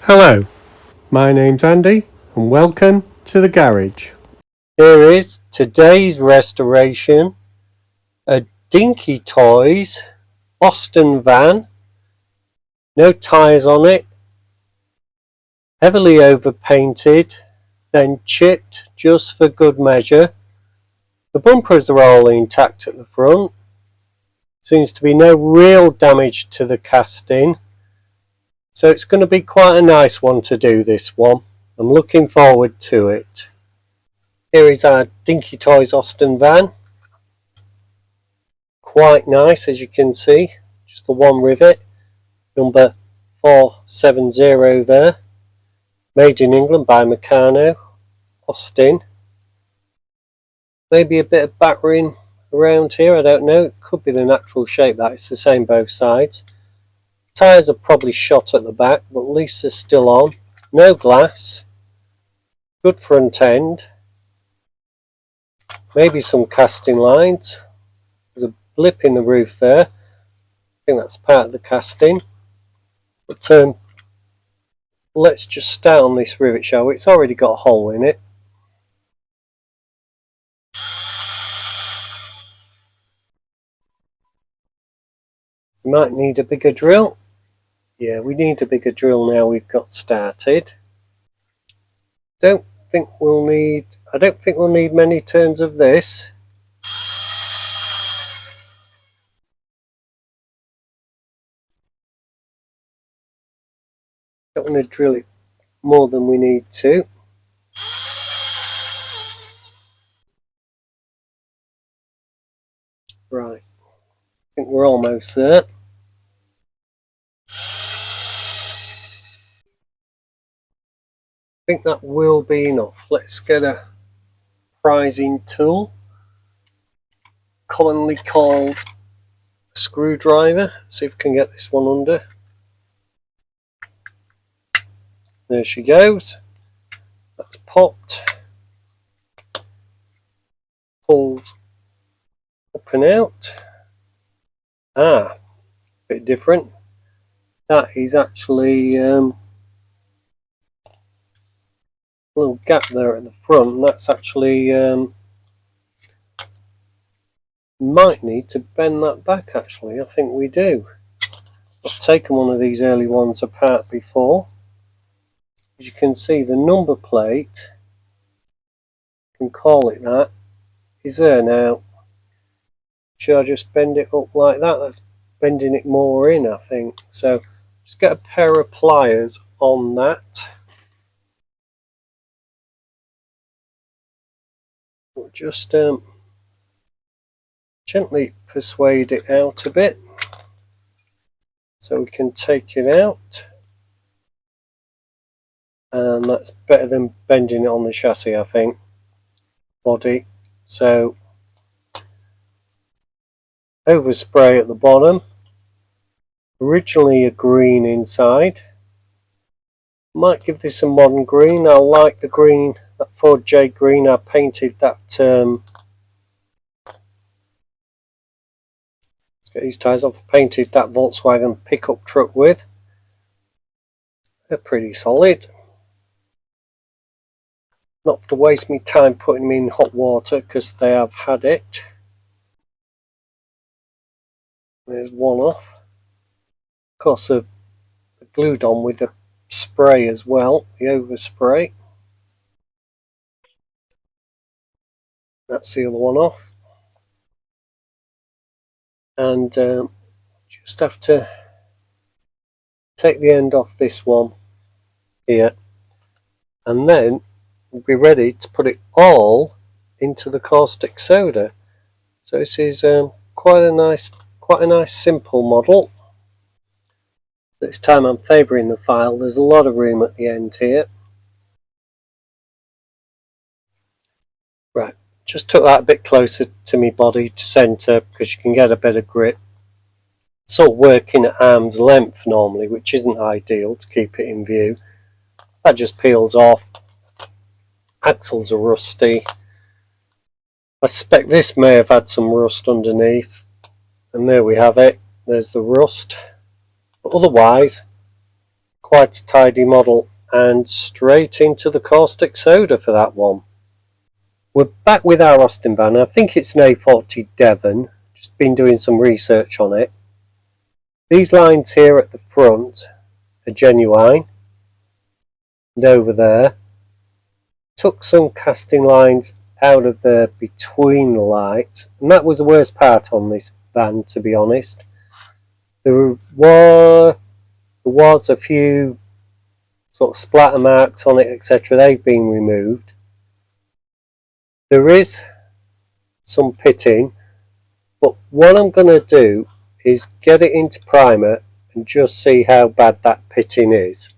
Hello, my name's Andy and welcome to the garage. Here is today's restoration, a Dinky Toys Boston van, no tyres on it, heavily overpainted, then chipped just for good measure. The bumpers are all intact at the front, seems to be no real damage to the casting. So it's going to be quite a nice one to do, this one. I'm looking forward to it. Here is our Dinky Toys Austin van. Quite nice, as you can see. Just the one rivet. Number 470 there. Made in England by Meccano. Austin. Maybe a bit of battering around here, I don't know. It could be the natural shape that. It's the same both sides. Tyres are probably shot at the back, but at least they're still on. No glass. Good front end. Maybe some casting lines. There's a blip in the roof there. I think that's part of the casting. But let's just start on this rivet, shall we? It's already got a hole in it. We might need a bigger drill. Yeah, we need a bigger drill now we've got started. I don't think we'll need many turns of this. Don't want to drill it more than we need to. Right, I think we're almost there. I think that will be enough. Let's get a prizing tool, commonly called a screwdriver. See if we can get this one under. There she goes. That's popped. Pulls up and out. Ah, bit different. That is actually a little gap there at the front. That's actually might need to bend that back. Actually, I think we do. I've taken one of these early ones apart before. As you can see, the number plate, you can call it that, is there now. Should I just bend it up like that? That's bending it more in, I think. So just get a pair of pliers on that. We'll just gently persuade it out a bit so we can take it out. And that's better than bending it on the chassis, I think. Body. So overspray at the bottom. Originally a green inside. Might give this a modern green. I like the green, that Ford J green. I painted that. Let's get these tyres off. I painted that Volkswagen pickup truck with. They're pretty solid. Not have to waste me time putting them in hot water because they have had it. There's one off. Of course, they're glued on with the spray as well, the overspray. That's the other one off. And just have to take the end off this one here. And then we'll be ready to put it all into the caustic soda. So this is quite a nice simple model. This time I'm favouring the file. There's a lot of room at the end here. Right, just took that a bit closer to my body to centre because you can get a better grip. Sort of working at arm's length normally, which isn't ideal to keep it in view. That just peels off. Axles are rusty. I suspect this may have had some rust underneath. And there we have it. There's the rust. But otherwise, quite a tidy model, and straight into the caustic soda for that one. We're back with our Austin van. I think it's an A40 Devon, just been doing some research on it. These lines here at the front are genuine, and over there took some casting lines out of the between the lights, and that was the worst part on this van, to be honest. There was a few sort of splatter marks on it, etc. They've been removed. There is some pitting, but what I'm going to do is get it into primer and just see how bad that pitting is.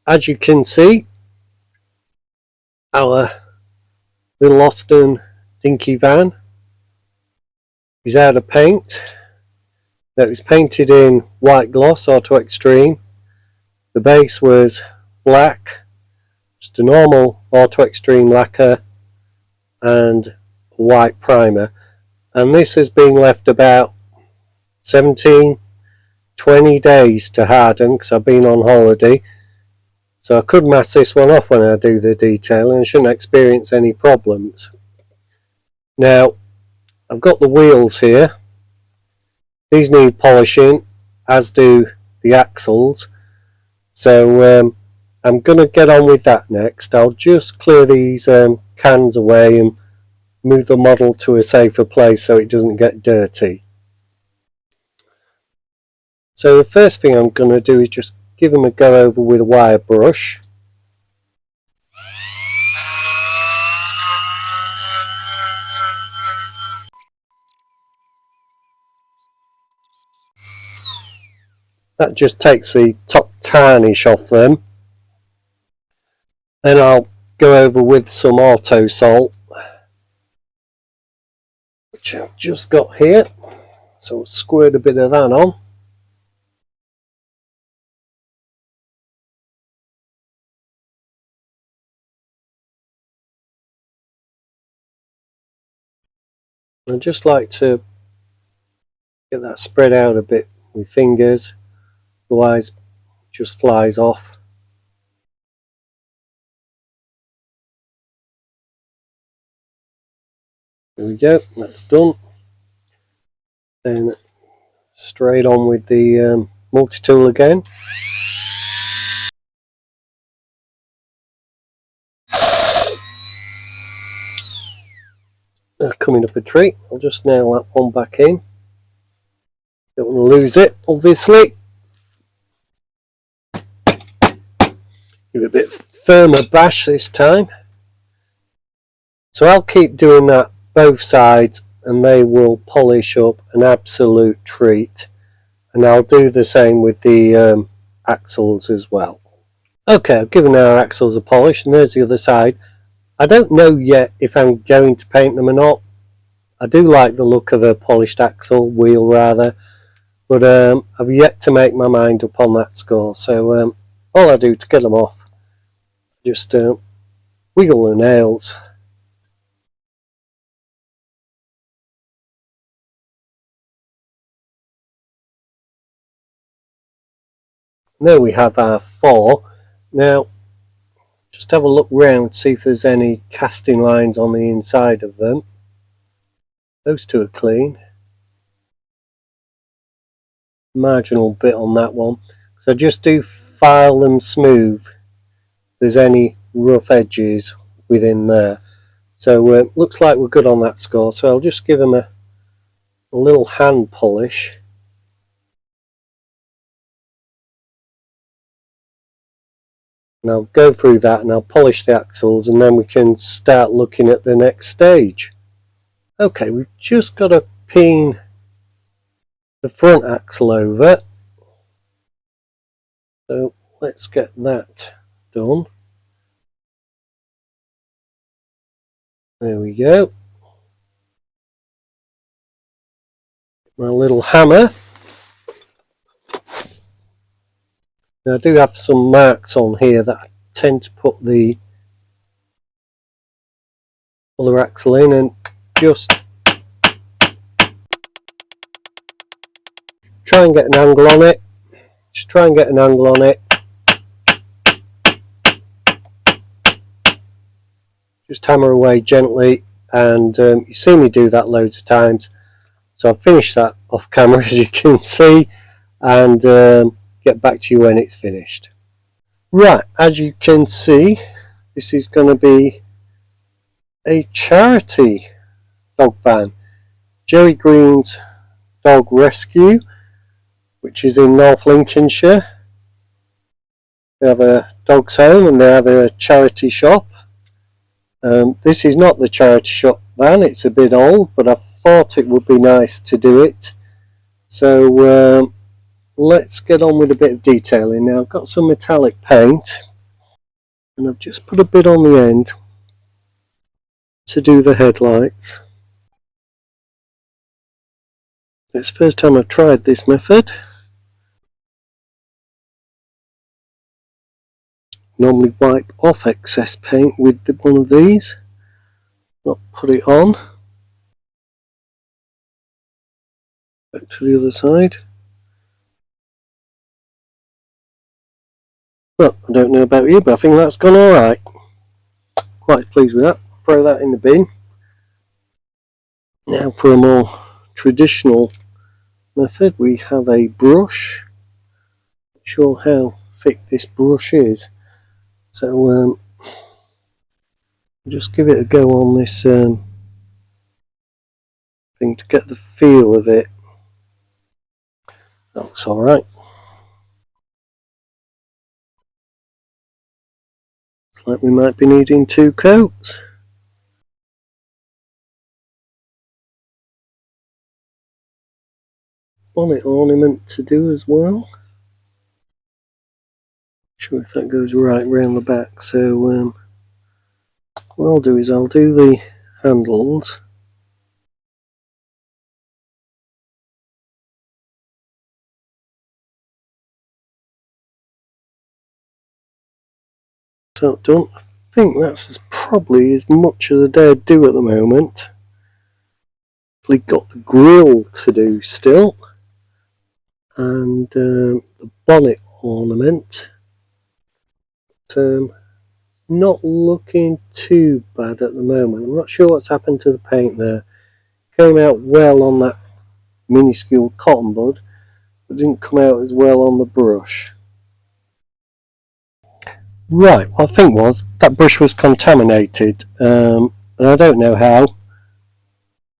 As you can see, our little Austin Dinky van is out of paint. Now, it was painted in white gloss Auto Extreme. The base was black, just a normal Auto Extreme lacquer and white primer, and this has been left about 17-20 days to harden because I've been on holiday, so I could mask this one off when I do the detailing and shouldn't experience any problems. Now, I've got the wheels here. These need polishing, as do the axles, so I'm going to get on with that next. I'll just clear these cans away and move the model to a safer place so it doesn't get dirty. So the first thing I'm going to do is just give them a go over with a wire brush. That just takes the top tarnish off them. Then I'll go over with some auto salt, which I've just got here. So I'll squirt a bit of that on. I just like to get that spread out a bit with fingers, otherwise it just flies off. There we go, that's done. Then straight on with the multi-tool again. That's coming up a treat. I'll just nail that one back in. Don't want to lose it, obviously. Give it a bit firmer bash this time. So I'll keep doing that both sides and they will polish up an absolute treat. And I'll do the same with the axles as well. Okay, I've given our axles a polish and there's the other side. I don't know yet if I'm going to paint them or not. I do like the look of a polished axle, wheel rather, but I've yet to make my mind up on that score. So all I do to get them off, just wiggle the nails. And there we have our four. Now, just have a look round, see if there's any casting lines on the inside of them. Those two are clean. Marginal bit on that one. So just do file them smooth if there's any rough edges within there. So looks like we're good on that score. So I'll just give them a little hand polish. And I'll go through that and I'll polish the axles and then we can start looking at the next stage. Okay, we've just got to pin the front axle over. So let's get that done. There we go. My little hammer. Now I do have some marks on here that I tend to put the other axle in and just try and get an angle on it. Just try and get an angle on it Just hammer away gently, and you've seen me do that loads of times. So I've finished that off camera, as you can see, and get back to you when it's finished. Right, as you can see, this is going to be a charity dog van. Jerry Green's Dog Rescue, which is in North Lincolnshire. They have a dog's home and they have a charity shop. This is not the charity shop van, it's a bit old, but I thought it would be nice to do it. So let's get on with a bit of detailing. Now I've got some metallic paint and I've just put a bit on the end to do the headlights. It's the first time I've tried this method. Normally wipe off excess paint with one of these, not put it on. Back to the other side. Well, I don't know about you, but I think that's gone alright. Quite pleased with that. Throw that in the bin. Now for a more traditional method, we have a brush. Not sure how thick this brush is, so just give it a go on this thing to get the feel of it. That looks alright. Looks like we might be needing 2 coats. Bonnet ornament to do as well. Not sure if that goes right round the back, so what I'll do is I'll do the handles. So done. I think that's probably as much as I dare do at the moment. We've got the grille to do still, and the bonnet ornament. But, it's not looking too bad at the moment. I'm not sure what's happened to the paint there. Came out well on that minuscule cotton bud, but didn't come out as well on the brush. Right, what I think was that brush was contaminated, and I don't know how.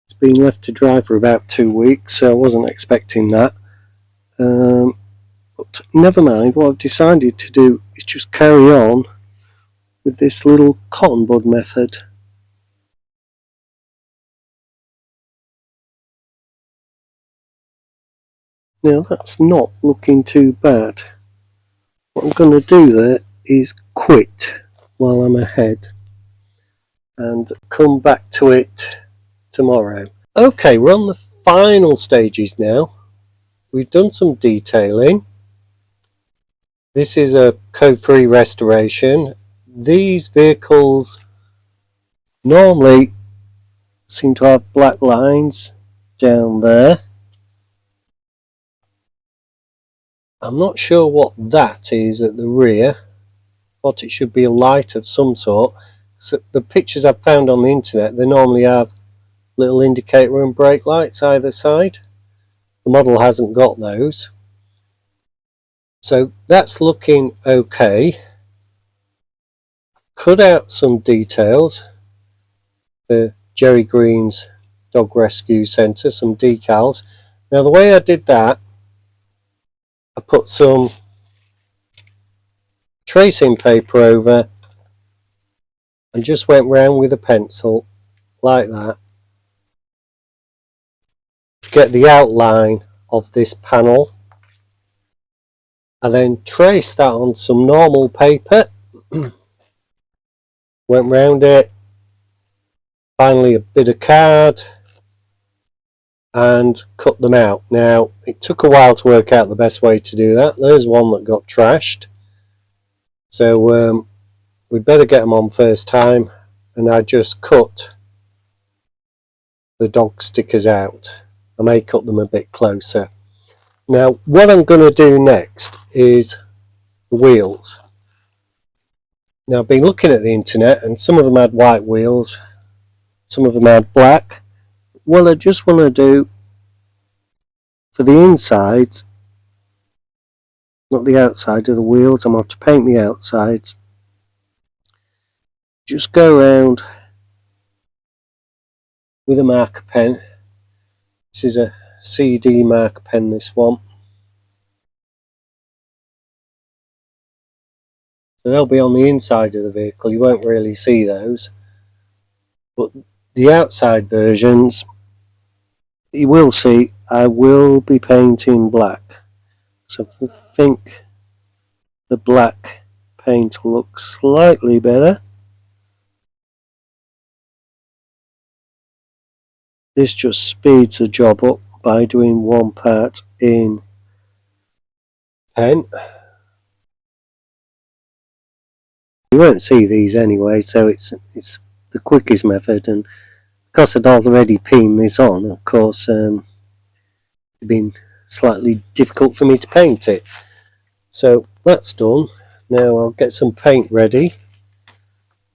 It's been left to dry for about 2 weeks, so I wasn't expecting that. But never mind, what I've decided to do is just carry on with this little cotton bud method. Now that's not looking too bad. What I'm going to do there is quit while I'm ahead and come back to it tomorrow. Okay, we're on the final stages now. We've done some detailing. This is a code-free restoration. These vehicles normally seem to have black lines down there. I'm not sure what that is at the rear. Thought it should be a light of some sort. So the pictures I've found on the internet, they normally have little indicator and brake lights either side. The model hasn't got those. So that's looking okay. Cut out some details for Jerry Green's Dog Rescue Centre, some decals. Now the way I did that, I put some tracing paper over and just went round with a pencil like that to get the outline of this panel. I then traced that on some normal paper, went round it, finally a bit of card, and cut them out. Now it took a while to work out the best way to do that. There's one that got trashed, so we'd better get them on first time, and I just cut the dog stickers out. I may cut them a bit closer. Now what I'm going to do next is the wheels. Now I've been looking at the internet and some of them had white wheels, some of them had black. What I just want to do for the insides, not the outside of the wheels, I'm going to have to paint the outsides. Just go around with a marker pen. This is a CD marker pen, this one. So they'll be on the inside of the vehicle, you won't really see those. But the outside versions, you will see, I will be painting black. So I think the black paint will look slightly better. This just speeds the job up by doing one part in pen. You won't see these anyway, so it's the quickest method, and because I'd already painted this on, of course, it'd been slightly difficult for me to paint it. So that's done. Now I'll get some paint ready.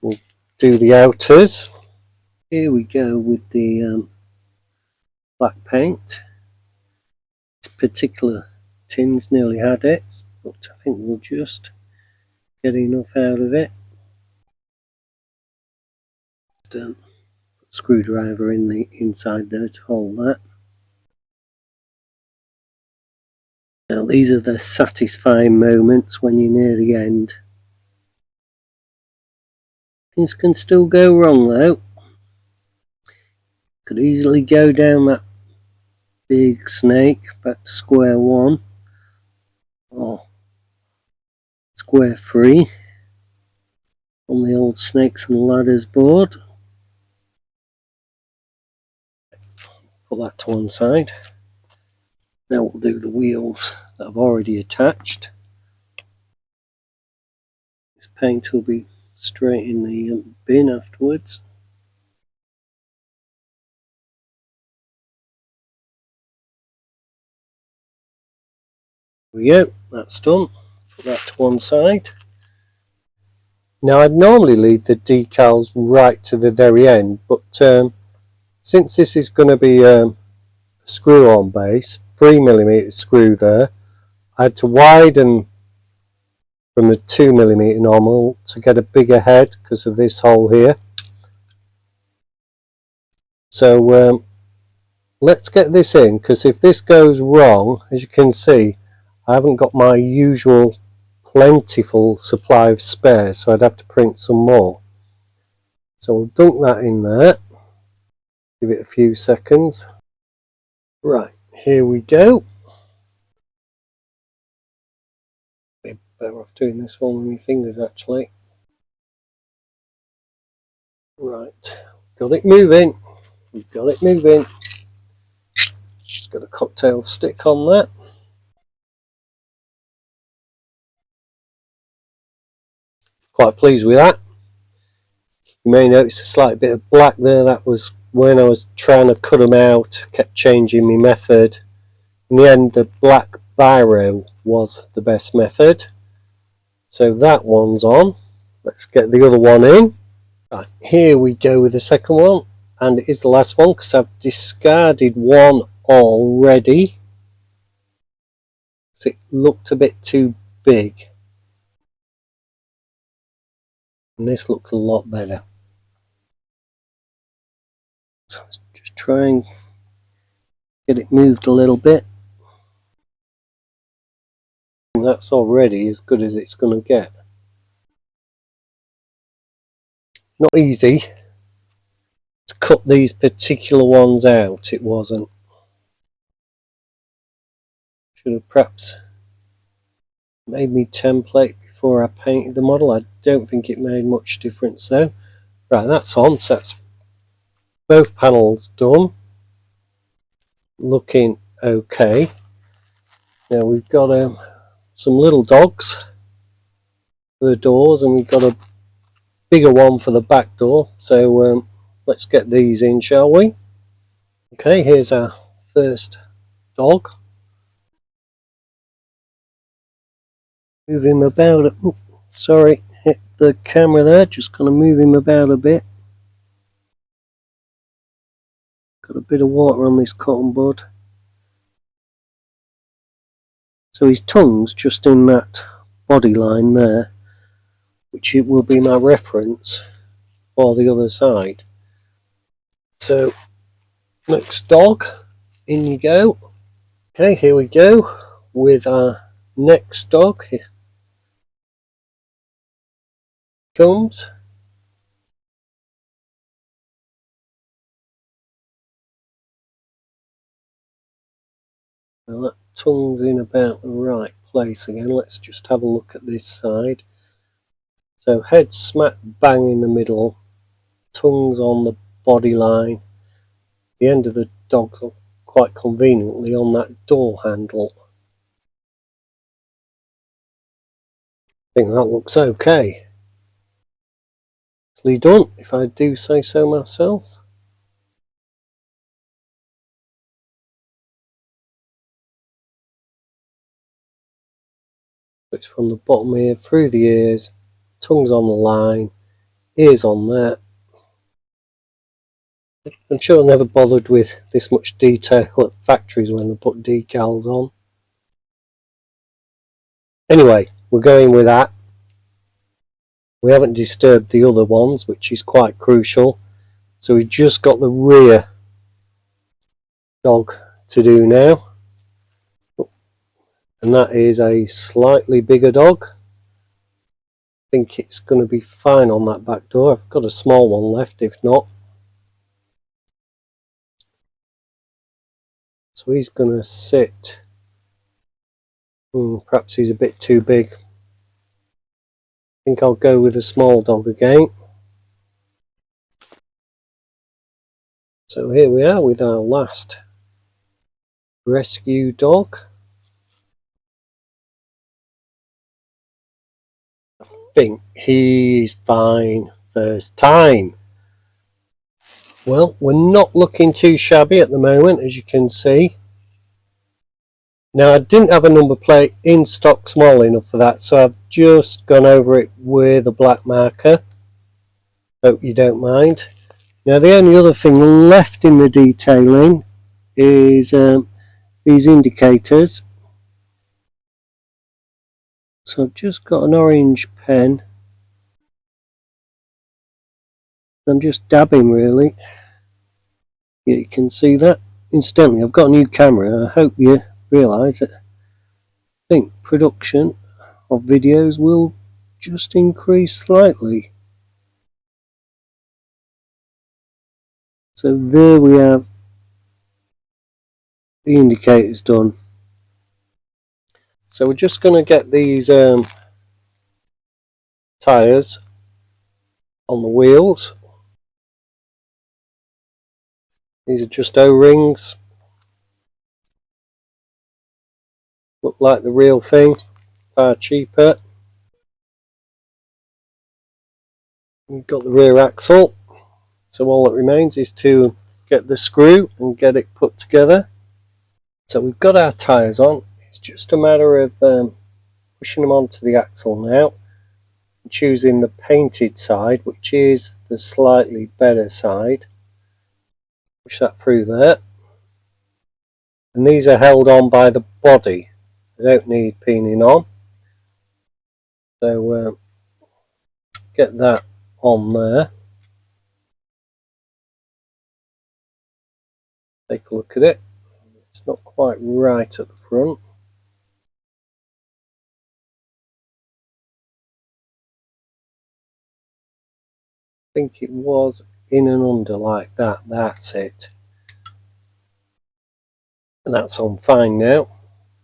We'll do the outers. Here we go with the black paint. This particular tin's nearly had it, but I think we'll just get enough out of it. Put a screwdriver in the inside there to hold that. Now these are the satisfying moments when you're near the end. Things can still go wrong though. Could easily go down that big snake back to square one, or square three on the old snakes and ladders board. Put that to one side. Now we'll do the wheels that I've already attached. This paint will be straight in the bin afterwards. There we go, that's done. Put that to one side. Now I'd normally leave the decals right to the very end, but since this is going to be a screw-on base, 3mm screw there, I had to widen from the 2mm normal to get a bigger head because of this hole here. So let's get this in, because if this goes wrong, as you can see, I haven't got my usual plentiful supply of spares, so I'd have to print some more. So we'll dunk that in there, give it a few seconds. Right, here we go. Better off doing this one with my fingers actually. Right, got it moving. We've got it moving. Just got a cocktail stick on that. Quite pleased with that. You may notice a slight bit of black there. That was when I was trying to cut them out, kept changing my method. In the end, the black biro was the best method. So that one's on. Let's get the other one in. Right, here we go with the second one, and it is the last one because I've discarded one already. So it looked a bit too big. And this looks a lot better. So let's just try and get it moved a little bit. And that's already as good as it's going to get. Not easy to cut these particular ones out, it wasn't. Should have perhaps made me template before I painted the model. I don't think it made much difference though. Right, that's on, so that's both panels done. Looking okay. Now we've got some little dogs for the doors, and we've got a bigger one for the back door, so let's get these in, shall we? Okay, here's our first dog. Move him about. Sorry, hit the camera there, just going to move him about a bit. Got a bit of water on this cotton bud. So his tongue's just in that body line there, which it will be my reference for the other side. So next dog, in you go. Okay, here we go with our next dog. Here comes. Well, that tongue's in about the right place again. Let's just have a look at this side. So head smack bang in the middle, tongue's on the body line. The end of the dog's quite conveniently on that door handle. I think that looks okay. Nicely done, if I do say so myself. It's from the bottom here through the ears, tongue's on the line, ears on there. I'm sure I never bothered with this much detail at factories when they put decals on. Anyway, we're going with that. We haven't disturbed the other ones, which is quite crucial. So we've just got the rear dog to do now. And that is a slightly bigger dog. I think it's going to be fine on that back door. I've got a small one left if not. So he's going to sit. Perhaps he's a bit too big. I think I'll go with a small dog again. So here we are with our last rescue dog. I think he's fine first time. Well, we're not looking too shabby at the moment, as you can see. Now, I didn't have a number plate in stock small enough for that, so I've just gone over it with a black marker. Hope you don't mind. Now, the only other thing left in the detailing is these indicators. So I've just got an orange pen. I'm just dabbing really. Yeah, you can see that. Incidentally, I've got a new camera. I hope you realise it. I think production of videos will just increase slightly. So there we have the indicators done. So we're just going to get these tyres on the wheels. These are just O-rings. Look like the real thing, far cheaper. We've got the rear axle. So all that remains is to get the screw and get it put together. So we've got our tyres on. It's just a matter of pushing them onto the axle now. Choosing the painted side, which is the slightly better side. Push that through there. And these are held on by the body. They don't need peening on. So get that on there. Take a look at it. It's not quite right at the front. I think it was in and under like that. That's it. And that's on fine now.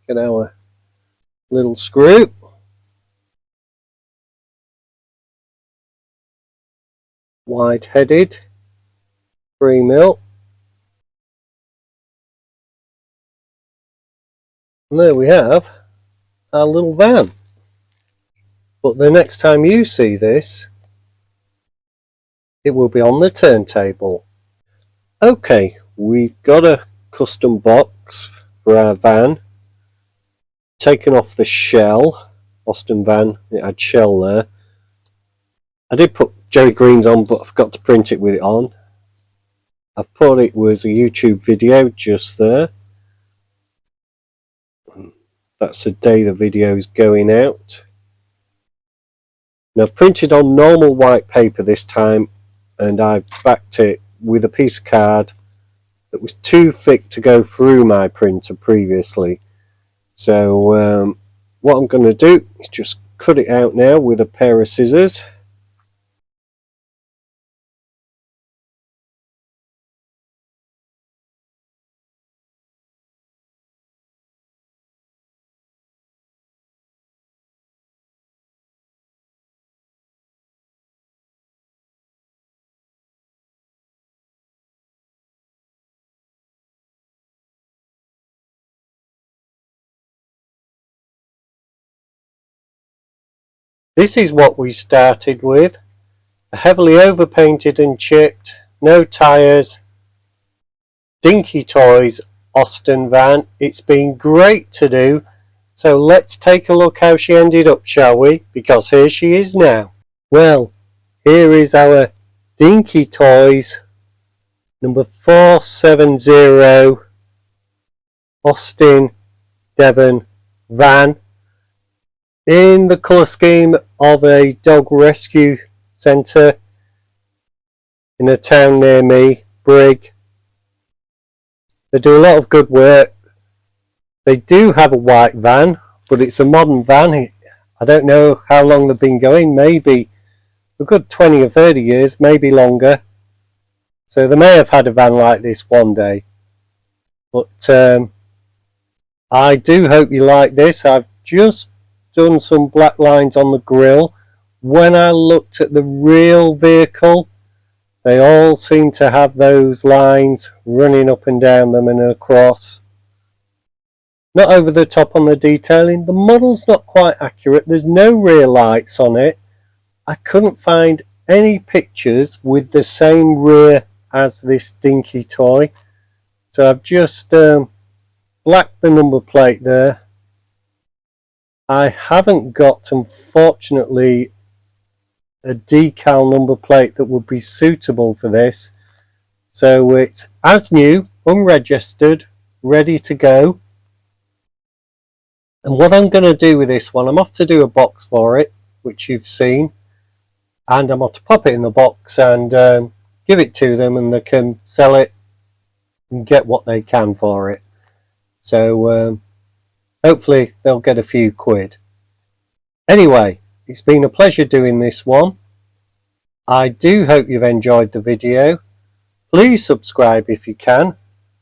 Get our little screw. Wide headed. 3mm. And there we have our little van. But the next time you see this, it will be on the turntable. Okay, we've got a custom box for our van. Taken off the shell. Austin van, it had shell there. I did put Jerry Green's on, but I forgot to print it with it on. I've put it was a YouTube video just there. That's the day the video is going out. Now I've printed on normal white paper this time, and I've backed it with a piece of card that was too thick to go through my printer previously. So what I'm going to do is just cut it out now with a pair of scissors. This is what we started with. A heavily overpainted and chipped, no tyres, Dinky Toys Austin van. It's been great to do, so let's take a look how she ended up, shall we? Because here she is now. Well, here is our Dinky Toys number 470 Austin Devon van, in the colour scheme of a dog rescue centre in a town near me, Brig. They do a lot of good work. They do have a white van, but it's a modern van. I don't know how long they've been going, maybe a good 20 or 30 years, maybe longer. So they may have had a van like this one day. But I do hope you like this. I've just done some black lines on the grille. When I looked at the real vehicle, they all seem to have those lines running up and down them and across. Not over the top on the detailing. The model's not quite accurate. There's no rear lights on it. I couldn't find any pictures with the same rear as this Dinky toy. So I've just blacked the number plate there. I haven't got, unfortunately, a decal number plate that would be suitable for this. So it's as new, unregistered, ready to go. And what I'm going to do with this one, I'm off to do a box for it, which you've seen. And I'm off to pop it in the box and give it to them, and they can sell it and get what they can for it. So hopefully they'll get a few quid. Anyway, it's been a pleasure doing this one. I do hope you've enjoyed the video. Please subscribe if you can.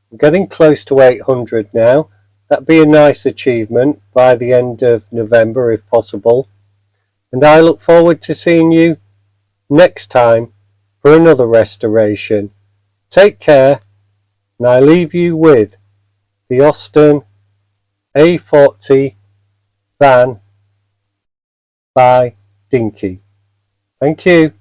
I'm getting close to 800 now. That'd be a nice achievement by the end of November if possible. And I look forward to seeing you next time for another restoration. Take care, and I leave you with the Austin A40 van by Dinky. Thank you.